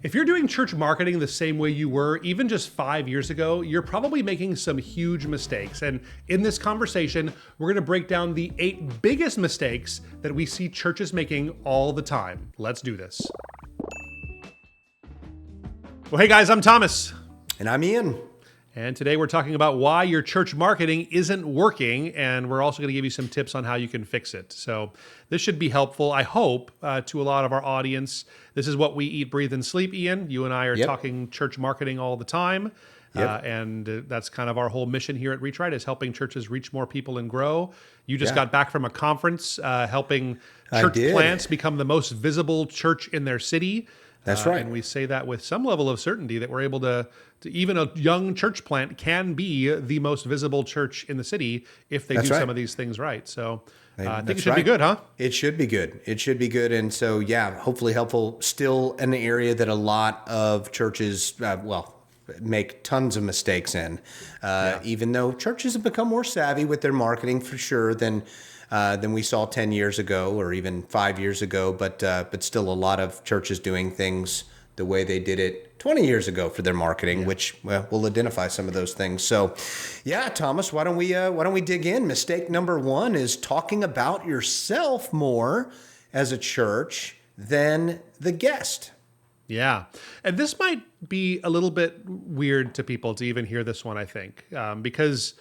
If you're doing church marketing the same way you were even just 5 years ago, you're probably making some huge mistakes. And in this conversation, we're going to break down the 8 biggest mistakes that we see churches making all the time. Let's do this. Well, hey guys, I'm Thomas. And I'm Ian. And today we're talking about why your church marketing isn't working, and we're also going to give you some tips on how you can fix it. So this should be helpful, I hope, to a lot of our audience. This is what we eat, breathe, and sleep, Ian. You and I are talking church marketing all the time, and that's kind of our whole mission here at Reach Right, is helping churches reach more people and grow. You just got back from a conference helping church plants become the most visible church in their city. That's right. And we say that with some level of certainty that we're able to even a young church plant can be the most visible church in the city if they do some of these things right. So I think it should be good, huh? It should be good. It should be good. And so, hopefully helpful. Still an area that a lot of churches, make tons of mistakes in, even though churches have become more savvy with their marketing for sure than we saw 10 years ago or even 5 years ago, but still a lot of churches doing things the way they did it 20 years ago for their marketing, which we'll identify some of those things. So, Thomas, why don't we dig in? Mistake number 1 is talking about yourself more as a church than the guest. Yeah. And this might be a little bit weird to people to even hear this one, I think, because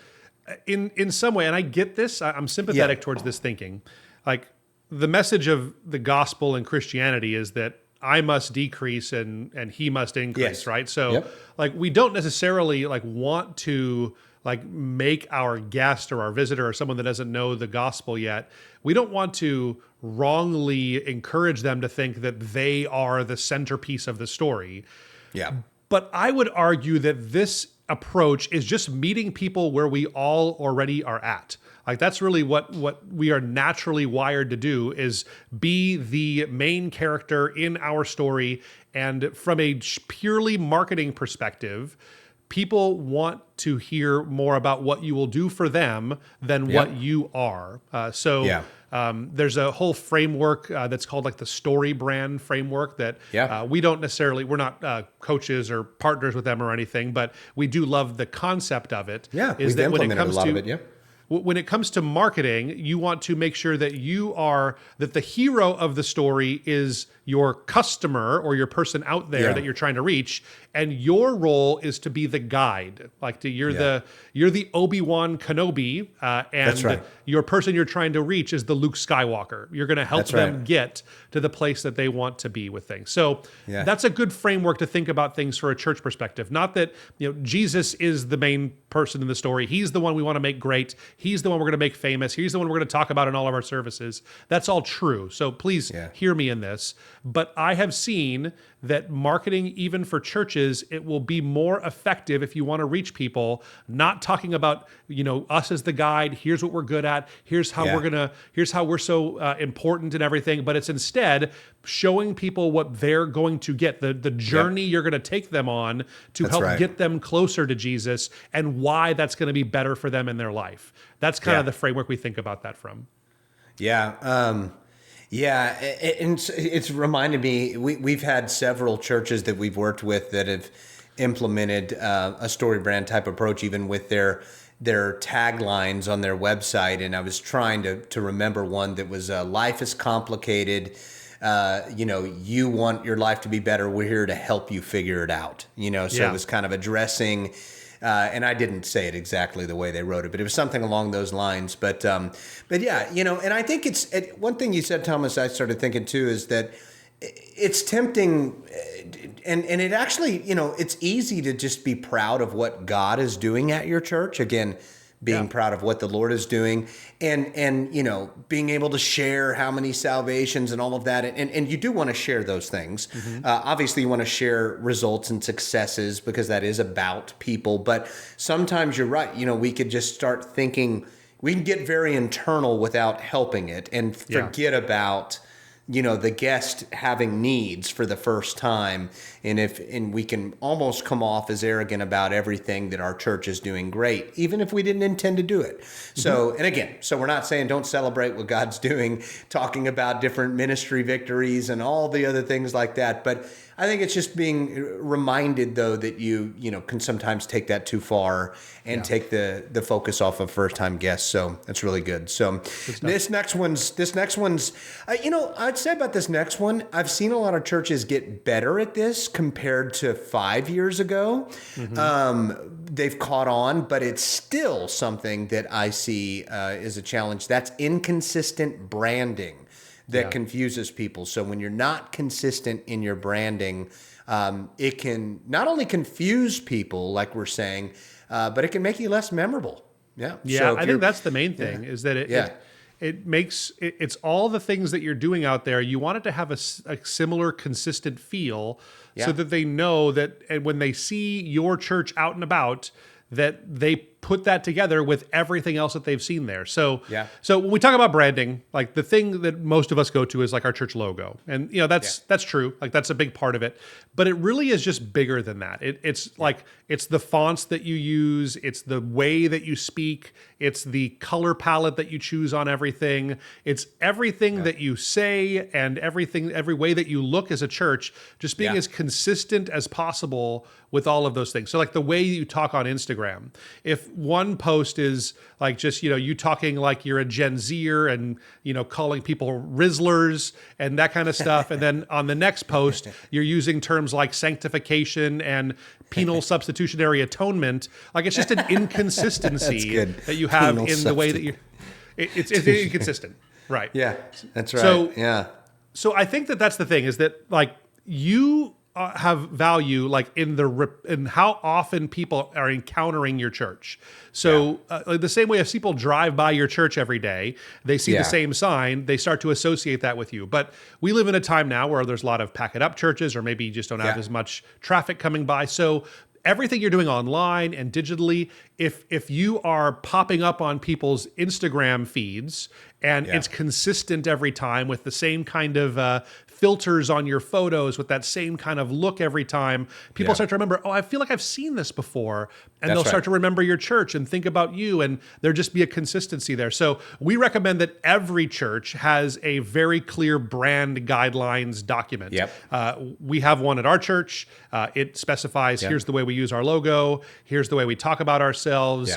in some way, and I get this, I'm sympathetic towards this thinking. Like, the message of the gospel and Christianity is that I must decrease and he must increase, right? So we don't necessarily want to make our guest or our visitor or someone that doesn't know the gospel yet, we don't want to wrongly encourage them to think that they are the centerpiece of the story. Yeah. But I would argue that this approach is just meeting people where we all already are at. That's really what we are naturally wired to do, is be the main character in our story. And from a purely marketing perspective, people want to hear more about what you will do for them than what you are. There's a whole framework that's called the story brand framework that we don't necessarily, we're not coaches or partners with them or anything, but we do love the concept of it. Yeah, we've implemented a lot of it, When it comes to marketing, you want to make sure that that the hero of the story is your customer or your person out there that you're trying to reach, and your role is to be the guide. You're the Obi-Wan Kenobi, and your person you're trying to reach is the Luke Skywalker. You're going to help them get to the place that they want to be with things. So that's a good framework to think about things for a church perspective. Not that Jesus is the main person in the story. He's the one we want to make great. He's the one we're going to make famous. He's the one we're going to talk about in all of our services. That's all true. So please hear me in this. But I have seen that marketing, even for churches, it will be more effective if you want to reach people, not talking about, us as the guide. Here's what we're good at. Here's how here's how we're so important and everything. But it's instead showing people what they're going to get, the journey you're going to take them on to help get them closer to Jesus, and why that's going to be better for them in their life. That's kind of the framework we think about that from. And it's reminded me, we've had several churches that we've worked with that have implemented a story brand type approach, even with their taglines on their website. And I was trying to remember one that was, life is complicated. You want your life to be better. We're here to help you figure it out. So it was kind of addressing, and I didn't say it exactly the way they wrote it, but it was something along those lines. But and I think it's one thing you said, Thomas, I started thinking too, is that it's tempting, and it actually, it's easy to just be proud of what God is doing at your church. Again, being proud of what the Lord is doing, and being able to share how many salvations and all of that. And you do want to share those things. Mm-hmm. Obviously, you want to share results and successes because that is about people. But sometimes you're right. We could just start thinking, we can get very internal without helping it and forget about the guest having needs for the first time. And we can almost come off as arrogant about everything that our church is doing great, even if we didn't intend to do it. So, and again, so we're not saying don't celebrate what God's doing, talking about different ministry victories and all the other things like that. But I think it's just being reminded, though, that you can sometimes take that too far and take the focus off of first time guests. So that's really good. So this next one's I'd say about this next one, I've seen a lot of churches get better at this compared to 5 years ago. They've caught on, but it's still something that I see is a challenge. That's inconsistent branding that confuses people. So when you're not consistent in your branding, it can not only confuse people, like we're saying, but it can make you less memorable. Yeah. Yeah. So I think that's the main thing is that it makes it's all the things that you're doing out there. You want it to have a similar, consistent feel so that they know that, and when they see your church out and about, that they put that together with everything else that they've seen there. So when we talk about branding, like the thing that most of us go to is like our church logo. And that's true. Like that's a big part of it, but it really is just bigger than that. It's like, it's the fonts that you use. It's the way that you speak. It's the color palette that you choose on everything. It's everything that you say and every way that you look as a church, just being as consistent as possible with all of those things. So like the way you talk on Instagram, if one post is like just, you talking like you're a Gen Zer and, calling people Rizzlers and that kind of stuff. And then on the next post, you're using terms like sanctification and penal substitutionary atonement. Like it's just an inconsistency that you have in the way that it's inconsistent. Right. Yeah, that's right. So I think that that's the thing is that like you have value like in how often people are encountering your church. So like the same way if people drive by your church every day, they see the same sign, they start to associate that with you. But we live in a time now where there's a lot of pack it up churches, or maybe you just don't have as much traffic coming by. So everything you're doing online and digitally, if you are popping up on people's Instagram feeds and it's consistent every time with the same kind of filters on your photos with that same kind of look every time, people start to remember, I feel like I've seen this before. And they'll start to remember your church and think about you, and there'll just be a consistency there. So we recommend that every church has a very clear brand guidelines document. We have one at our church. It specifies, here's the way we use our logo. Here's the way we talk about ourselves.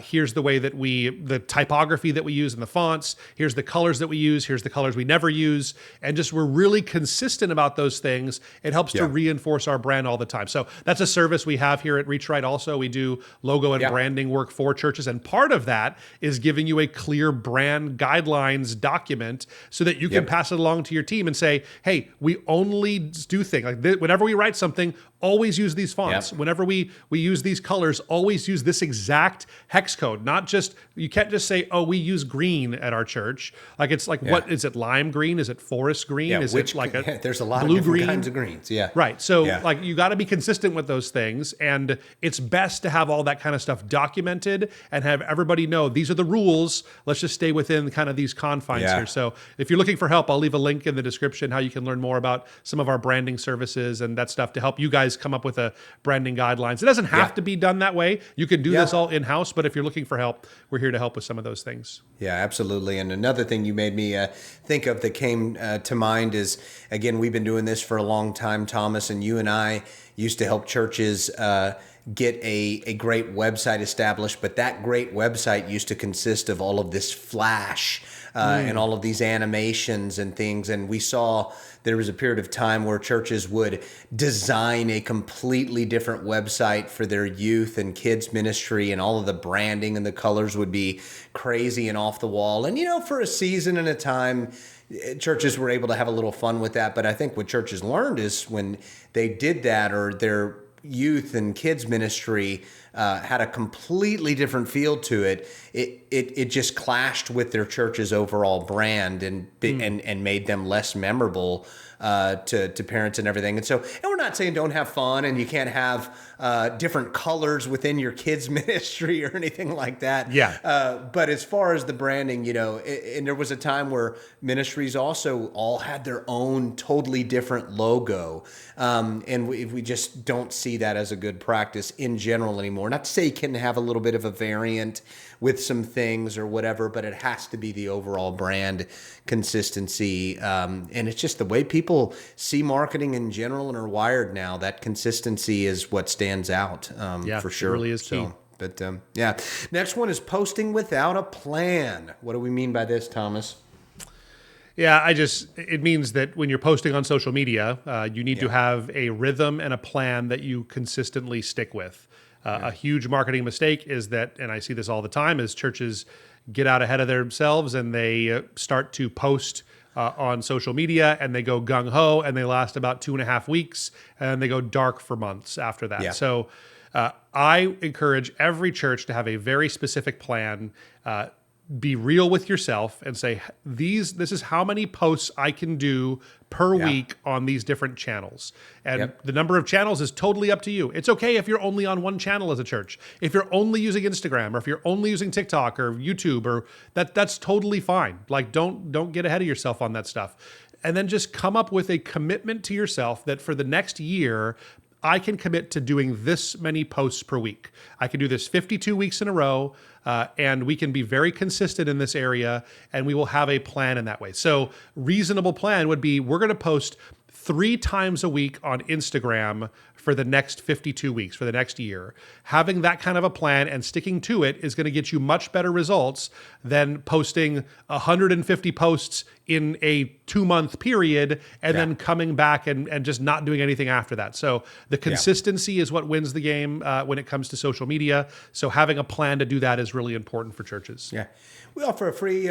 Here's the way that the typography that we use in the fonts. Here's the colors that we use. Here's the colors we never use. And just we're really consistent about those things. It helps to reinforce our brand all the time. So that's a service we have here at Reach Right also. We do logo and branding work for churches. And part of that is giving you a clear brand guidelines document so that you can pass it along to your team and say, hey, we only do things like this. Whenever we write something, always use these fonts. Whenever we use these colors, always use this exact hex code. Not just, you can't just say, we use green at our church. Like it's like, what is it? Lime green? Is it forest green? Is it like there's a lot blue of different green? kinds of greens. Right. So like you got to be consistent with those things, and it's best to have all that kind of stuff documented and have everybody know these are the rules. Let's just stay within kind of these confines here. So if you're looking for help, I'll leave a link in the description how you can learn more about some of our branding services and that stuff to help you guys come up with a branding guidelines. It doesn't have to be done that way. You can do this all in-house, but if you're looking for help, we're here to help with some of those things. Yeah, absolutely. And another thing you made me think of that came to mind is, again, we've been doing this for a long time, Thomas, and you and I used to help churches get a great website established, but that great website used to consist of all of this flash and all of these animations and things. And we saw there was a period of time where churches would design a completely different website for their youth and kids ministry, and all of the branding and the colors would be crazy and off the wall. And, for a season and a time, churches were able to have a little fun with that. But I think what churches learned is when they did that, or their youth and kids ministry had a completely different feel to it, it just clashed with their church's overall brand and made them less memorable to parents and everything. And we're not saying don't have fun and you can't have different colors within your kids ministry or anything like that. But as far as the branding, and there was a time where ministries also all had their own totally different logo. And we just don't see that as a good practice in general anymore. Not to say you can have a little bit of a variant with some things or whatever, but it has to be the overall brand consistency. And it's just the way people people see marketing in general and are wired now, that consistency is what stands out. For sure. It really is key. But yeah. Next one is posting without a plan. What do we mean by this, Thomas? Yeah, it means that when you're posting on social media, you need to have a rhythm and a plan that you consistently stick with. A huge marketing mistake is that, and I see this all the time, is churches get out ahead of themselves and they start to post on social media and they go gung-ho and they last about 2.5 weeks and then they go dark for months after that. So I encourage every church to have a very specific plan. Be real with yourself and say, this is how many posts I can do per week on these different channels. And the number of channels is totally up to you. It's okay if you're only on one channel as a church. If you're only using Instagram or if you're only using TikTok or YouTube, or that's totally fine. Like don't get ahead of yourself on that stuff. And then just come up with a commitment to yourself that for the next year, I can commit to doing this many posts per week. I can do this 52 weeks in a row, and we can be very consistent in this area, and we will have a plan in that way. So reasonable plan would be we're going to post 3 times a week on Instagram for the next 52 weeks, for the next year. Having that kind of a plan and sticking to it is going to get you much better results than posting 150 posts in a 2-month period and then coming back and just not doing anything after that. So the consistency is what wins the game when it comes to social media. So having a plan to do that is really important for churches. Yeah. We offer a free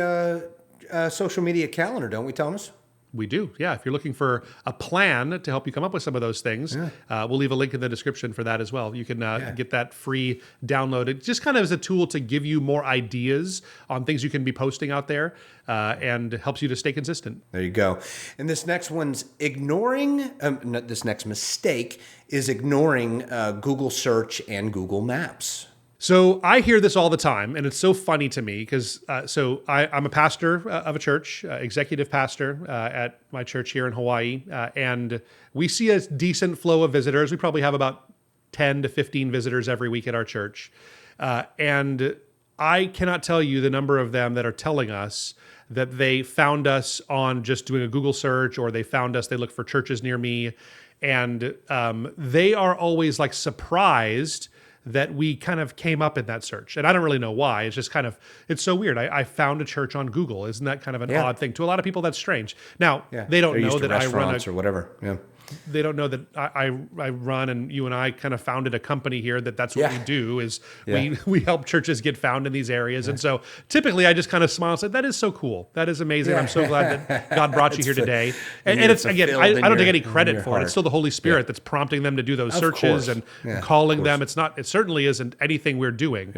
social media calendar, don't we, Thomas? We do, yeah. If you're looking for a plan to help you come up with some of those things, we'll leave a link in the description for that as well. You can get that free download. It just kind of is a tool to give you more ideas on things you can be posting out there and helps you to stay consistent. There you go. And this next one's this next mistake is ignoring Google search and Google Maps. So I hear this all the time, and it's so funny to me because I'm a pastor of a church, executive pastor at my church here in Hawaii, and we see a decent flow of visitors. We probably have about 10 to 15 visitors every week at our church, and I cannot tell you the number of them that are telling us that they found us on just doing a Google search, or they found us, they look for churches near me, and they are always like surprised that we kind of came up in that search. And I don't really know why. It's just kind of, it's so weird. I found a church on Google. Isn't that kind of an odd thing? To a lot of people, that's strange. Now, they don't know that I run or whatever. They don't know that I run, and you and I kind of founded a company here that's what we do is we help churches get found in these areas. And so typically I just kind of smile and say, that is so cool. That is amazing. I'm so glad that God brought you here today. And it's, again, I don't take any credit for it. It's still the Holy Spirit that's prompting them to do those searches and calling them. It certainly isn't anything we're doing.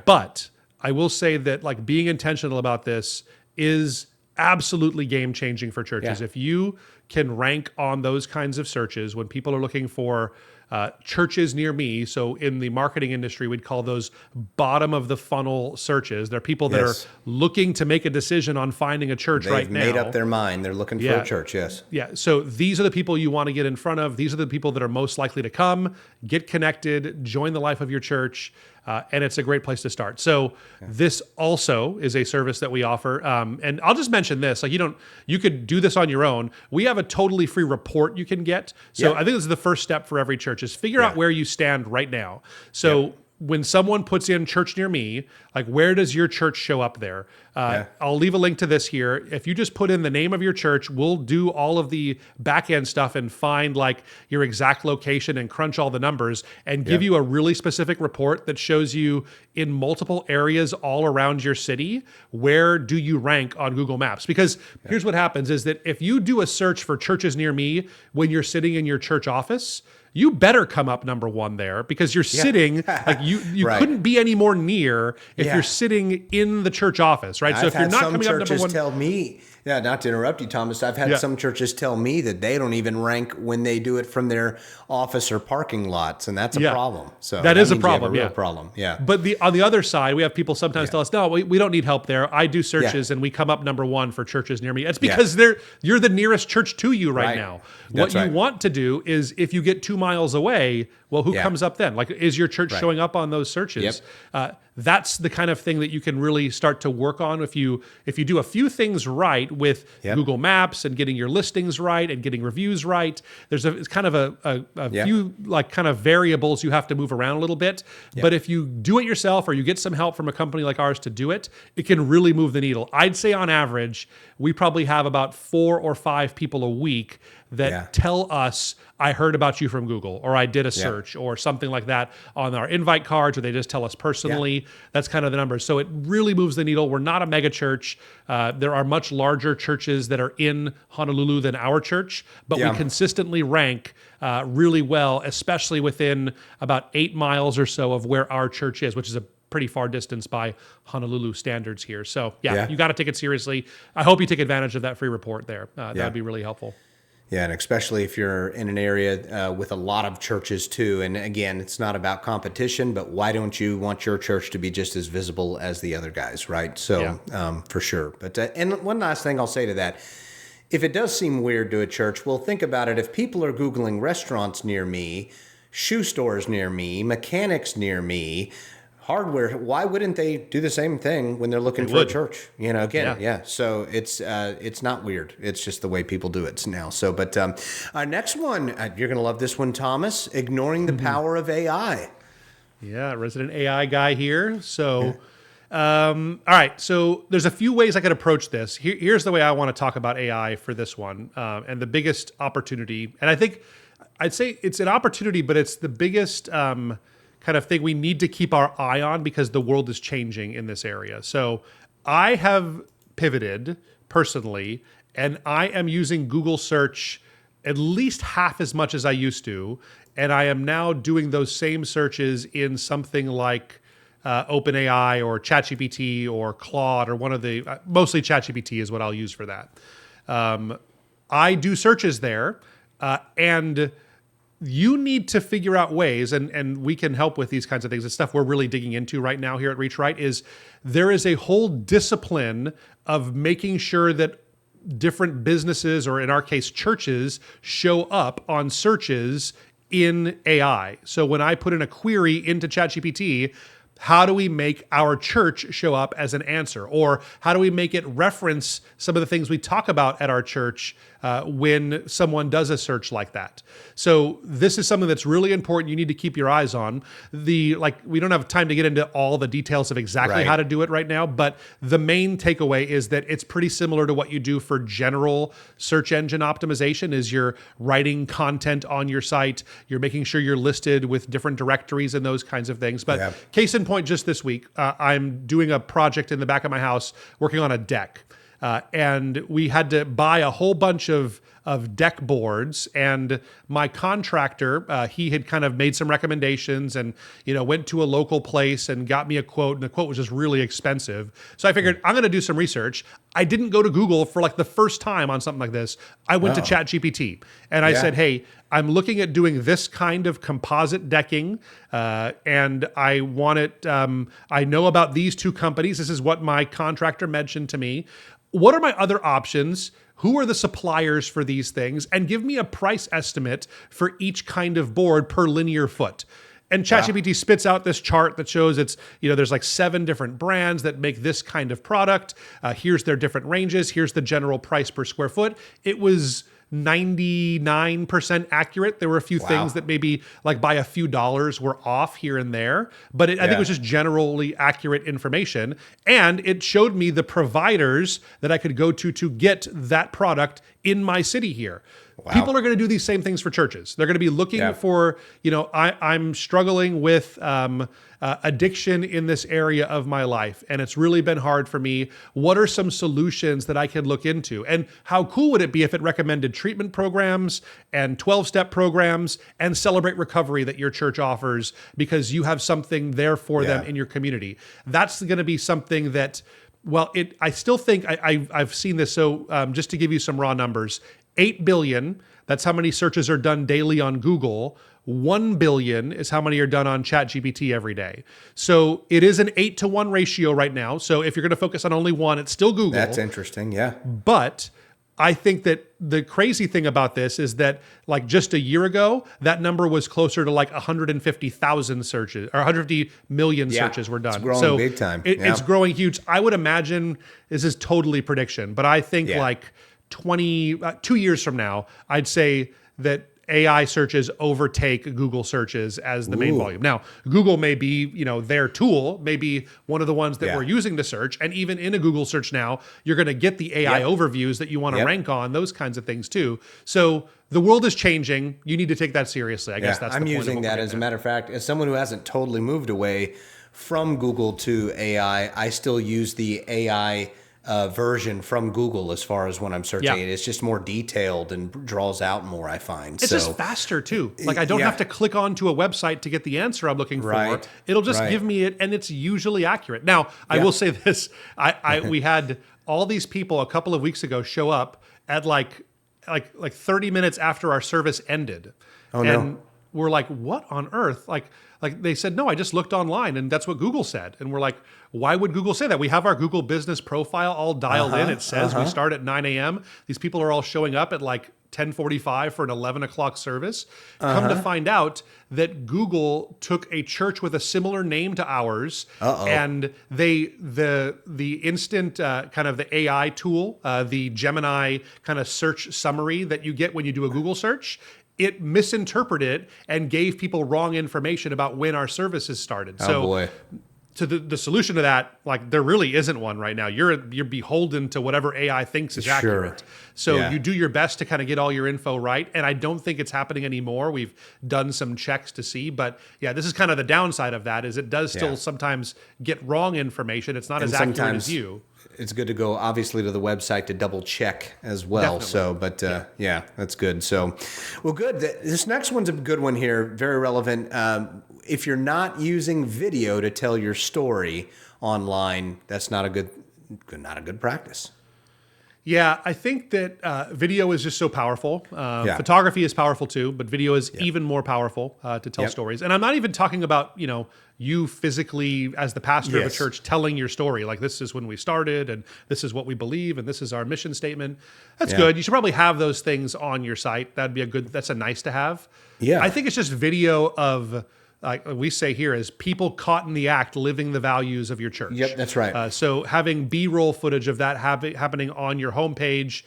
But I will say that like being intentional about this is absolutely game-changing for churches. If you can rank on those kinds of searches when people are looking for churches near me, so in the marketing industry, we'd call those bottom of the funnel searches. They're people that are looking to make a decision on finding a church right now. They've made up their mind. They're looking for a church, Yeah, so these are the people you want to get in front of. These are the people that are most likely to come, get connected, join the life of your church, and it's a great place to start. So this also is a service that we offer. And I'll just mention this, like you could do this on your own. We have a totally free report you can get. So I think this is the first step for every church is figure out where you stand right now. So when someone puts in church near me, like where does your church show up there? I'll leave a link to this here. If you just put in the name of your church, we'll do all of the back end stuff and find like your exact location and crunch all the numbers and give you a really specific report that shows you in multiple areas all around your city, where do you rank on Google Maps? Because here's what happens is that if you do a search for churches near me when you're sitting in your church office, you better come up number 1 there because you're sitting, like you couldn't be any more near if you're sitting in the church office, right? So if you're not coming up number 1. Tell me, not to interrupt you, Thomas, I've had some churches tell me that they don't even rank when they do it from their office or parking lots, and that's a problem. So that is a problem, real problem, But on the other side, we have people sometimes tell us, no, we don't need help there. I do searches and we come up number 1 for churches near me. It's because you're the nearest church to you right now. What you want to do is if you get 2 miles away, well, who comes up then? Like, is your church showing up on those searches? that's the kind of thing that you can really start to work on if you do a few things right with Google Maps and getting your listings right and getting reviews right. It's kind of a few like kind of variables you have to move around a little bit. But if you do it yourself or you get some help from a company like ours to do it, it can really move the needle. I'd say on average, we probably have about 4 or 5 people a week that tell us, I heard about you from Google, or I did a search, or something like that on our invite cards, or they just tell us personally. That's kind of the numbers. So it really moves the needle. We're not a mega church. There are much larger churches that are in Honolulu than our church, but we consistently rank really well, especially within about 8 miles or so of where our church is, which is a pretty far distance by Honolulu standards here. So you got to take it seriously. I hope you take advantage of that free report there. That would be really helpful. Yeah, and especially if you're in an area with a lot of churches too. And again, it's not about competition, but why don't you want your church to be just as visible as the other guys, right? So for sure. But and one last thing I'll say to that, if it does seem weird to a church, well, think about it. If people are Googling restaurants near me, shoe stores near me, mechanics near me, hardware, why wouldn't they do the same thing when they're looking for a church? You know, again, so it's not weird. It's just the way people do it now. So, but our next one, you're going to love this one, Thomas, ignoring the power of AI. Yeah, resident AI guy here. So, all right. So there's a few ways I could approach this. Here's the way I want to talk about AI for this one. And the biggest opportunity, and I think I'd say it's an opportunity, but it's the biggest kind of thing we need to keep our eye on because the world is changing in this area. So I have pivoted personally, and I am using Google search at least half as much as I used to. And I am now doing those same searches in something like OpenAI or ChatGPT or Claude or one of the, mostly ChatGPT is what I'll use for that. I do searches there, and you need to figure out ways, and we can help with these kinds of things. The stuff we're really digging into right now here at Reach Right is there is a whole discipline of making sure that different businesses, or in our case, churches, show up on searches in AI. So when I put in a query into ChatGPT, how do we make our church show up as an answer? Or how do we make it reference some of the things we talk about at our church when someone does a search like that? So this is something that's really important. You need to keep your eyes on. We don't have time to get into all the details of exactly how to do it right now, but the main takeaway is that it's pretty similar to what you do for general search engine optimization. Is you're writing content on your site, you're making sure you're listed with different directories and those kinds of things. But case in point, just this week, I'm doing a project in the back of my house working on a deck. And we had to buy a whole bunch of deck boards, and my contractor, he had kind of made some recommendations and, went to a local place and got me a quote, and the quote was just really expensive. So I figured I'm going to do some research. I didn't go to Google for like the first time on something like this. I went to ChatGPT and I said, hey, I'm looking at doing this kind of composite decking, and I want it. I know about these two companies. This is what my contractor mentioned to me. What are my other options? Who are the suppliers for these things? And give me a price estimate for each kind of board per linear foot. And ChatGPT spits out this chart that shows there's like 7 different brands that make this kind of product. Here's their different ranges. Here's the general price per square foot. It was 99% accurate. There were a few things that maybe like by a few dollars were off here and there, but I think it was just generally accurate information. And it showed me the providers that I could go to get that product in my city here. People are going to do these same things for churches. They're going to be looking for, I'm struggling with addiction in this area of my life, and it's really been hard for me. What are some solutions that I can look into? And how cool would it be if it recommended treatment programs and 12-step programs and Celebrate Recovery that your church offers because you have something there for them in your community? That's going to be something that, I still think I've seen this. So just to give you some raw numbers, 8 billion, that's how many searches are done daily on Google. 1 billion is how many are done on ChatGPT every day. So it is an 8-to-1 ratio right now. So if you're going to focus on only one, it's still Google. That's interesting, yeah. But I think that the crazy thing about this is that like just a year ago, that number was closer to like 150,000 searches or 150 million searches were done. It's growing big time. It's growing huge. I would imagine this is totally prediction, but I think like 2 years from now, I'd say that AI searches overtake Google searches as the main volume. Now, Google may be, their tool, may be one of the ones that we're using to search. And even in a Google search now, you're going to get the AI overviews that you want to rank on, those kinds of things too. So the world is changing. You need to take that seriously. I guess that's the point. I'm using that as a matter of fact, as someone who hasn't totally moved away from Google to AI, I still use the AI version from Google as far as when I'm searching it. It's just more detailed and draws out more, I find. It's just faster too. Like I don't have to click onto a website to get the answer I'm looking for. It'll just give me it, and it's usually accurate. Now, I will say this. We had all these people a couple of weeks ago show up at like 30 minutes after our service ended. And we're like, what on earth? Like they said, no, I just looked online and that's what Google said. And we're like, why would Google say that? We have our Google business profile all dialed in. It says we start at 9 a.m. These people are all showing up at like 10:45 for an 11 o'clock service. Come to find out that Google took a church with a similar name to ours, and the instant kind of the AI tool, the Gemini kind of search summary that you get when you do a Google search, it misinterpreted it and gave people wrong information about when our services started. So the solution to that, like there really isn't one right now. You're beholden to whatever AI thinks is accurate. So you do your best to kind of get all your info right. And I don't think it's happening anymore. We've done some checks to see, but this is kind of the downside of that is it does still sometimes get wrong information. It's not as accurate as you. It's good to go, obviously, to the website to double check as well. Definitely. So, but that's good. So, well, good. This next one's a good one here, very relevant. If you're not using video to tell your story online, that's not a good practice. Yeah, I think that video is just so powerful. Photography is powerful too, but video is even more powerful to tell stories. And I'm not even talking about, you physically as the pastor of a church telling your story. Like this is when we started and this is what we believe and this is our mission statement. That's good. You should probably have those things on your site. That's a nice to have. Yeah. I think it's just video of, like we say here, is people caught in the act, living the values of your church. Yep, that's right. So having B-roll footage of that happening on your homepage,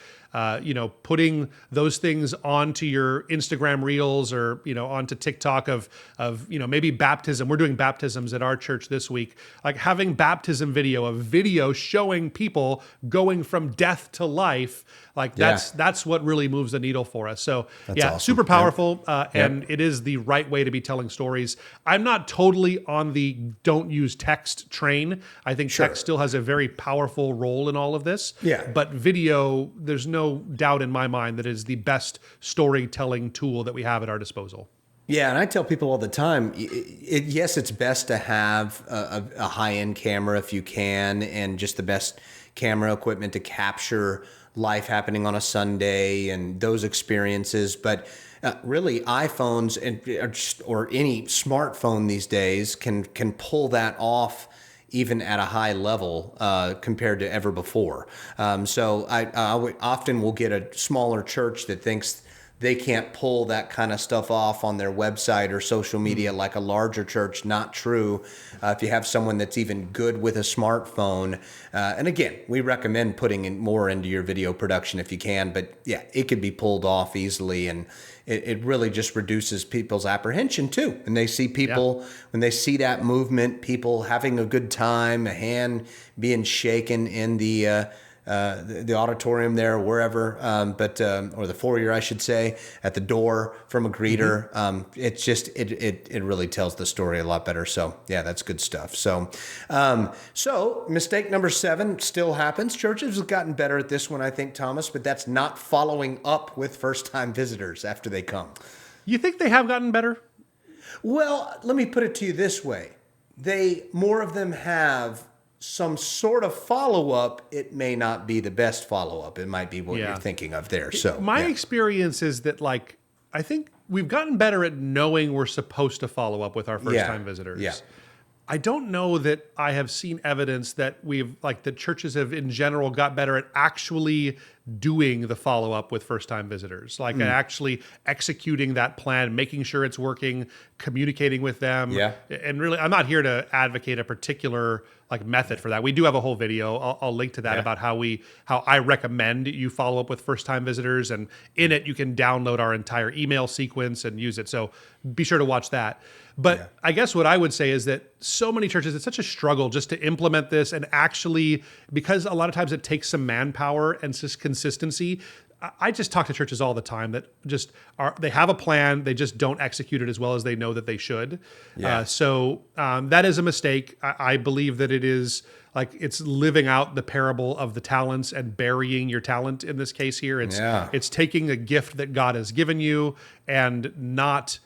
putting those things onto your Instagram reels or, onto TikTok of maybe baptism. We're doing baptisms at our church this week. Like having baptism video, a video showing people going from death to life. Like that's what really moves the needle for us. So awesome. Super powerful. And it is the right way to be telling stories. I'm not totally on the don't use text train. I think text still has a very powerful role in all of this. Yeah. But video, there's no doubt in my mind that it is the best storytelling tool that we have at our disposal. Yeah, and I tell people all the time, yes, it's best to have a high-end camera if you can, and just the best camera equipment to capture life happening on a Sunday and those experiences. But really, iPhones or any smartphone these days can pull that off even at a high level compared to ever before. So I often will get a smaller church that thinks they can't pull that kind of stuff off on their website or social media like a larger church. Not true. If you have someone that's even good with a smartphone, and again, we recommend putting in more into your video production if you can, but it could be pulled off easily, and it really just reduces people's apprehension too. And they see people, when they see that movement, people having a good time, a hand being shaken in the auditorium there, or wherever, or the foyer, I should say, at the door from a greeter. It's just, it really tells the story a lot better. So that's good stuff. So mistake number 7 still happens. Churches have gotten better at this one, I think, Thomas, but that's not following up with first-time visitors after they come. You think they have gotten better? Well, let me put it to you this way. More of them have some sort of follow-up. It may not be the best follow-up. It might be what you're thinking of there. So my experience is that, like, I think we've gotten better at knowing we're supposed to follow up with our first-time visitors. Yeah. I don't know that I have seen evidence that that churches have in general got better at actually doing the follow-up with first-time visitors, like actually executing that plan, making sure it's working, communicating with them. Yeah. And really, I'm not here to advocate a particular like method for that. We do have a whole video. I'll link to that about how I recommend you follow up with first-time visitors, and in it you can download our entire email sequence and use it. So be sure to watch that. But I guess what I would say is that so many churches, it's such a struggle just to implement this, and actually, because a lot of times it takes some manpower and just consistency. I just talk to churches all the time that just they have a plan, they just don't execute it as well as they know that they should. So that is a mistake. I believe that it is like it's living out the parable of the talents and burying your talent in this case here. It's taking a gift that God has given you and not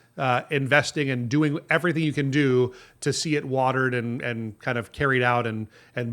investing and doing everything you can do to see it watered and kind of carried out and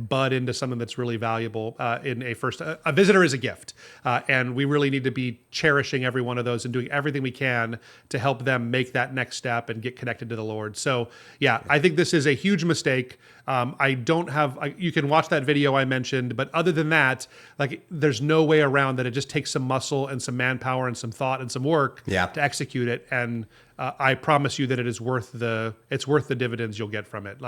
bud into something that's really valuable in a visitor is a gift. And we really need to be cherishing every one of those and doing everything we can to help them make that next step and get connected to the Lord. So I think this is a huge mistake. You can watch that video I mentioned, but other than that, like there's no way around that. It just takes some muscle and some manpower and some thought and some work to execute it. And I promise you that it is worth the dividends you'll get from it.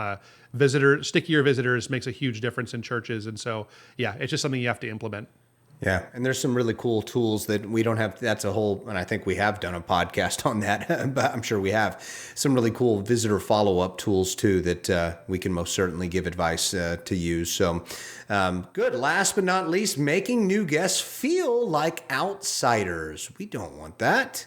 Stickier visitors makes a huge difference in churches. And so, it's just something you have to implement. Yeah, and there's some really cool tools that we don't have. That's a whole, and I think we have done a podcast on that, but I'm sure we have some really cool visitor follow-up tools too that we can most certainly give advice to use. So good. Last but not least, making new guests feel like outsiders. We don't want that.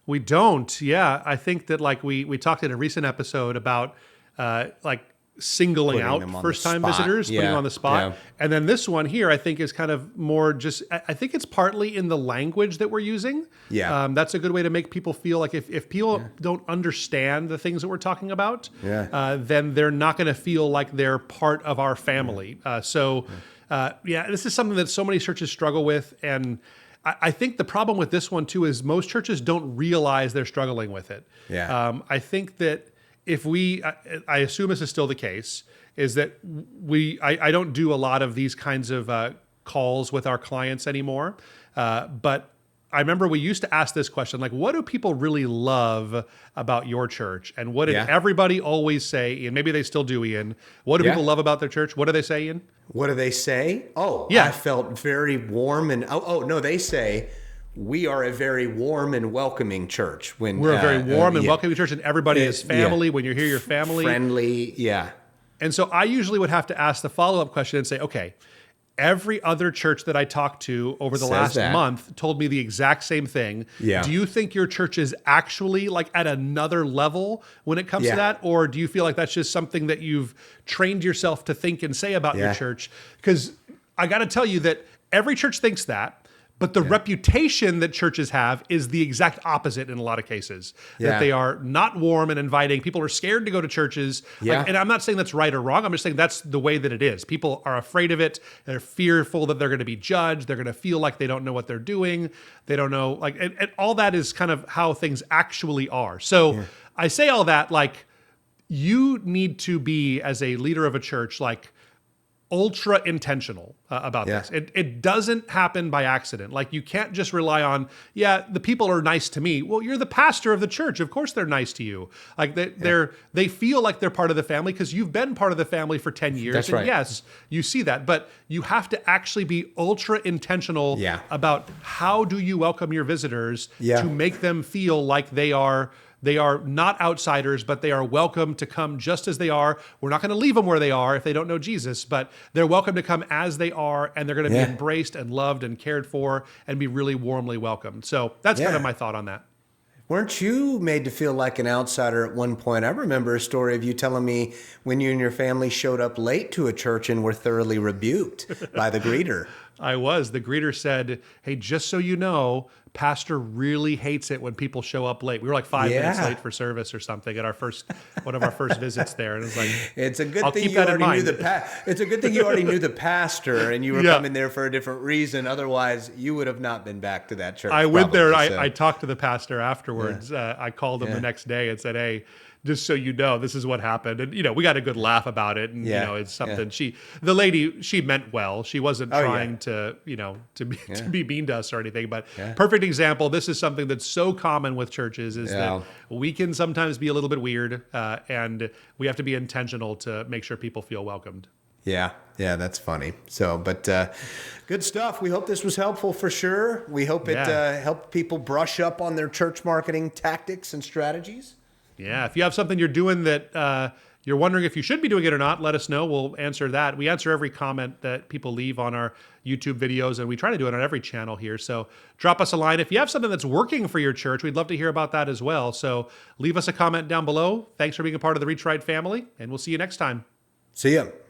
We don't. Yeah, I think that like we talked in a recent episode about like singling out first-time visitors, putting them on the spot. And then this one here, I think, is kind of more just, I think it's partly in the language that we're using. That's a good way to make people feel like if people don't understand the things that we're talking about, then they're not going to feel like they're part of our family. This is something that so many churches struggle with. And I think the problem with this one, too, is most churches don't realize they're struggling with it. I think that if I assume this is still the case, is that I don't do a lot of these kinds of calls with our clients anymore. But I remember we used to ask this question, like, what do people really love about your church? And what did everybody always say? Ian, maybe they still do, Ian. What do people love about their church? What do they say, Ian? What do they say? I felt very warm and, no, they say, we are a very warm and welcoming church. We're a very warm and welcoming church, and everybody is family. When you're here, you're family. Friendly, And so I usually would have to ask the follow-up question and say, okay, every other church that I talked to over the last month told me the exact same thing. Do you think your church is actually like at another level when it comes to that? Or do you feel like that's just something that you've trained yourself to think and say about your church? Because I got to tell you that every church thinks that. But the reputation that churches have is the exact opposite in a lot of cases. That they are not warm and inviting. People are scared to go to churches. And I'm not saying that's right or wrong. I'm just saying that's the way that it is. People are afraid of it. They're fearful that they're going to be judged. They're going to feel like they don't know what they're doing. They don't know, and all that is kind of how things actually are. So I say all that, like, you need to be, as a leader of a church, like, ultra intentional about this. It doesn't happen by accident. Like, you can't just rely on, the people are nice to me. Well, you're the pastor of the church. Of course they're nice to you. Like they feel like they're part of the family because you've been part of the family for 10 years. That's right. Yes, you see that. But you have to actually be ultra intentional about how do you welcome your visitors to make them feel like they are not outsiders, but they are welcome to come just as they are. We're not going to leave them where they are if they don't know Jesus, but they're welcome to come as they are, and they're going to be embraced and loved and cared for and be really warmly welcomed. So that's kind of my thought on that. Weren't you made to feel like an outsider at one point? I remember a story of you telling me when you and your family showed up late to a church and were thoroughly rebuked by the greeter. I was. The greeter said, hey, just so you know, pastor really hates it when people show up late. We were like 5 minutes Yeah. late for service or something at one of our first visits there. And it was like, It's a good I'll thing keep you that in already knew mind. it's a good thing you already knew the pastor and you were Yeah. coming there for a different reason. Otherwise, you would have not been back to that church. I went there. probably, so. I talked to the pastor afterwards. I called him the next day and said, "Hey, just so you know, this is what happened." And we got a good laugh about it. And Yeah, it's something the lady, she meant well. She wasn't Oh, trying to be mean to us or anything. But perfect example. This is something that's so common with churches is that we can sometimes be a little bit weird, and we have to be intentional to make sure people feel welcomed. Yeah, that's funny. So, but good stuff. We hope this was helpful for sure. We hope it helped people brush up on their church marketing tactics and strategies. Yeah, if you have something you're doing that you're wondering if you should be doing it or not, let us know. We'll answer that. We answer every comment that people leave on our YouTube videos, and we try to do it on every channel here. So drop us a line. If you have something that's working for your church, we'd love to hear about that as well. So leave us a comment down below. Thanks for being a part of the Reach Right family, and we'll see you next time. See ya.